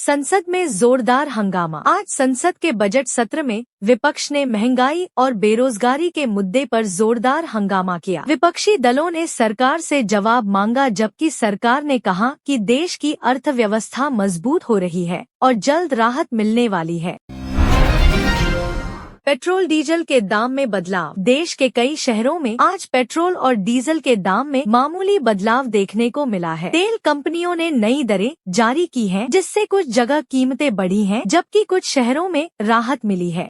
संसद में जोरदार हंगामा। आज संसद के बजट सत्र में विपक्ष ने महंगाई और बेरोजगारी के मुद्दे पर जोरदार हंगामा किया। विपक्षी दलों ने सरकार से जवाब मांगा, जबकि सरकार ने कहा कि देश की अर्थव्यवस्था मजबूत हो रही है और जल्द राहत मिलने वाली है। पेट्रोल डीजल के दाम में बदलाव। देश के कई शहरों में आज पेट्रोल और डीजल के दाम में मामूली बदलाव देखने को मिला है। तेल कंपनियों ने नई दरें जारी की हैं, जिससे कुछ जगह कीमतें बढ़ी हैं, जबकि कुछ शहरों में राहत मिली है।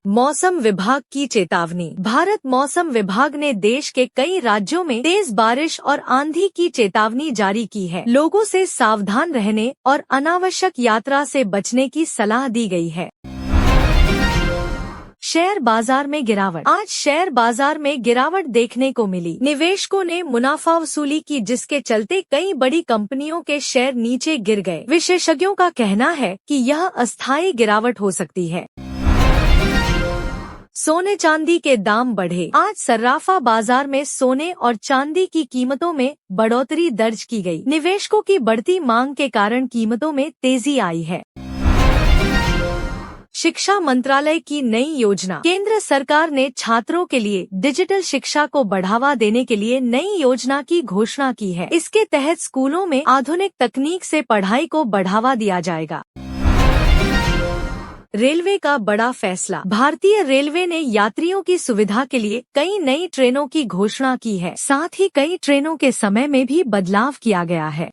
मौसम विभाग की चेतावनी। भारत मौसम विभाग ने देश के कई राज्यों में तेज बारिश और आंधी की चेतावनी जारी की है। लोगों से सावधान रहने और अनावश्यक यात्रा से बचने की सलाह दी गई है। शेयर बाजार में गिरावट। आज शेयर बाजार में गिरावट देखने को मिली। निवेशकों ने मुनाफा वसूली की, जिसके चलते कई बड़ी कंपनियों के शेयर नीचे गिर गए। विशेषज्ञों का कहना है कि यह अस्थायी गिरावट हो सकती है। सोने चांदी के दाम बढ़े। आज सर्राफा बाजार में सोने और चांदी की कीमतों में बढ़ोतरी दर्ज की गई। निवेशकों की बढ़ती मांग के कारण कीमतों में तेजी आई है। शिक्षा मंत्रालय की नई योजना। केंद्र सरकार ने छात्रों के लिए डिजिटल शिक्षा को बढ़ावा देने के लिए नई योजना की घोषणा की है। इसके तहत स्कूलों में आधुनिक तकनीक से पढ़ाई को बढ़ावा दिया जाएगा। रेलवे का बड़ा फैसला। भारतीय रेलवे ने यात्रियों की सुविधा के लिए कई नई ट्रेनों की घोषणा की है। साथ ही कई ट्रेनों के समय में भी बदलाव किया गया है।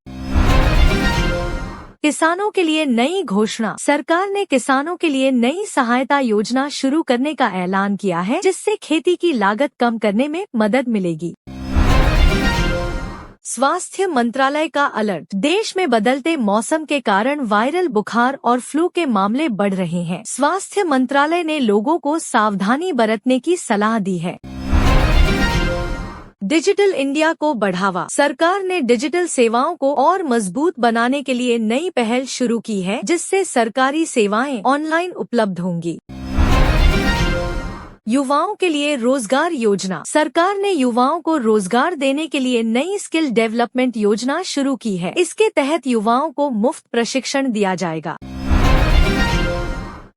किसानों के लिए नई घोषणा। सरकार ने किसानों के लिए नई सहायता योजना शुरू करने का ऐलान किया है, जिससे खेती की लागत कम करने में मदद मिलेगी। स्वास्थ्य मंत्रालय का अलर्ट। देश में बदलते मौसम के कारण वायरल बुखार और फ्लू के मामले बढ़ रहे हैं। स्वास्थ्य मंत्रालय ने लोगों को सावधानी बरतने की सलाह दी है। डिजिटल इंडिया को बढ़ावा। सरकार ने डिजिटल सेवाओं को और मजबूत बनाने के लिए नई पहल शुरू की है, जिससे सरकारी सेवाएं ऑनलाइन उपलब्ध होंगी। युवाओं के लिए रोजगार योजना। सरकार ने युवाओं को रोजगार देने के लिए नई स्किल डेवलपमेंट योजना शुरू की है। इसके तहत युवाओं को मुफ्त प्रशिक्षण दिया जाएगा।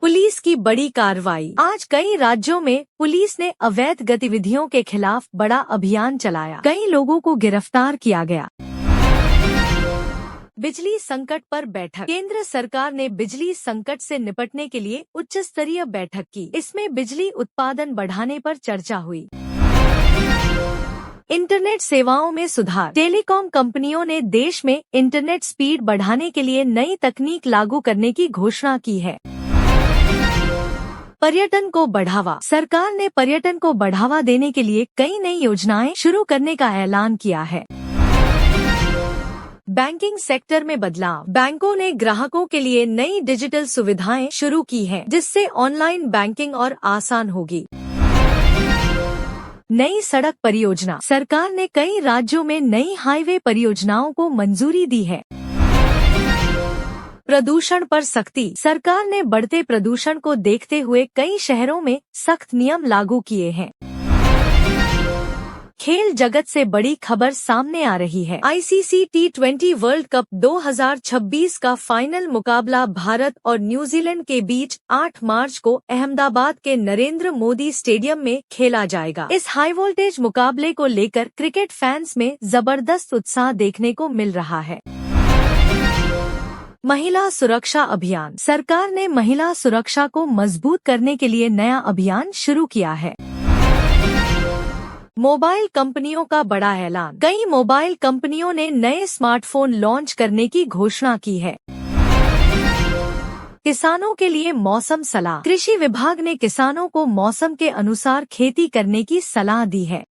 पुलिस की बड़ी कार्रवाई। आज कई राज्यों में पुलिस ने अवैध गतिविधियों के खिलाफ बड़ा अभियान चलाया। कई लोगों को गिरफ्तार किया गया। बिजली संकट पर बैठक। केंद्र सरकार ने बिजली संकट से निपटने के लिए उच्च स्तरीय बैठक की। इसमें बिजली उत्पादन बढ़ाने पर चर्चा हुई। इंटरनेट सेवाओं में सुधार। टेलीकॉम कंपनियों ने देश में इंटरनेट स्पीड बढ़ाने के लिए नई तकनीक लागू करने की घोषणा की है। पर्यटन को बढ़ावा। सरकार ने पर्यटन को बढ़ावा देने के लिए कई नई योजनाएं शुरू करने का ऐलान किया है। बैंकिंग सेक्टर में बदलाव। बैंकों ने ग्राहकों के लिए नई डिजिटल सुविधाएं शुरू की हैं, जिससे ऑनलाइन बैंकिंग और आसान होगी। नई सड़क परियोजना। सरकार ने कई राज्यों में नई हाईवे परियोजनाओं को मंजूरी दी है। प्रदूषण पर सख्ती। सरकार ने बढ़ते प्रदूषण को देखते हुए कई शहरों में सख्त नियम लागू किए हैं। खेल जगत से बड़ी खबर सामने आ रही है। आईसीसी T20 वर्ल्ड कप 2026 का फाइनल मुकाबला भारत और न्यूजीलैंड के बीच 8 मार्च को अहमदाबाद के नरेंद्र मोदी स्टेडियम में खेला जाएगा। इस हाई वोल्टेज मुकाबले को लेकर क्रिकेट फैंस में जबरदस्त उत्साह देखने को मिल रहा है। महिला सुरक्षा अभियान। सरकार ने महिला सुरक्षा को मजबूत करने के लिए नया अभियान शुरू किया है। मोबाइल कंपनियों का बड़ा ऐलान। कई मोबाइल कंपनियों ने नए स्मार्टफोन लॉन्च करने की घोषणा की है। किसानों के लिए मौसम सलाह। कृषि विभाग ने किसानों को मौसम के अनुसार खेती करने की सलाह दी है।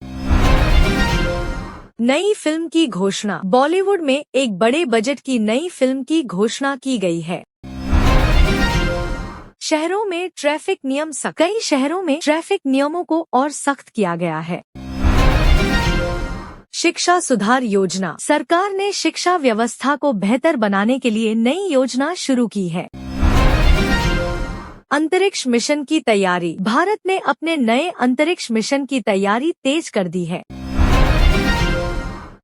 नई फिल्म की घोषणा। बॉलीवुड में एक बड़े बजट की नई फिल्म की घोषणा की गई है। शहरों में ट्रैफिक नियम सख्त। कई शहरों में ट्रैफिक नियमों को और सख्त किया गया है। शिक्षा सुधार योजना। सरकार ने शिक्षा व्यवस्था को बेहतर बनाने के लिए नई योजना शुरू की है। अंतरिक्ष मिशन की तैयारी। भारत ने अपने नए अंतरिक्ष मिशन की तैयारी तेज कर दी है।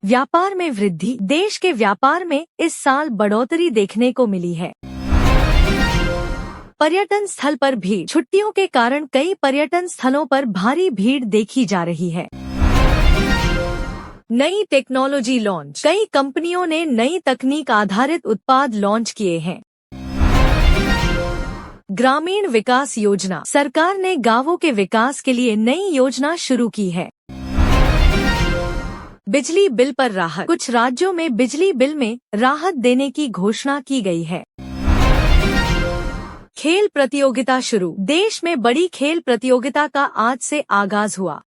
व्यापार में वृद्धि। देश के व्यापार में इस साल बढ़ोतरी देखने को मिली है। पर्यटन स्थल पर भीड़। छुट्टियों के कारण कई पर्यटन स्थलों पर भारी भीड़ देखी जा रही है। नई टेक्नोलॉजी लॉन्च। कई कंपनियों ने नई तकनीक आधारित उत्पाद लॉन्च किए हैं। ग्रामीण विकास योजना। सरकार ने गांवों के विकास के लिए नई योजना शुरू की है। बिजली बिल पर राहत। कुछ राज्यों में बिजली बिल में राहत देने की घोषणा की गई है। खेल प्रतियोगिता शुरू। देश में बड़ी खेल प्रतियोगिता का आज से आगाज हुआ।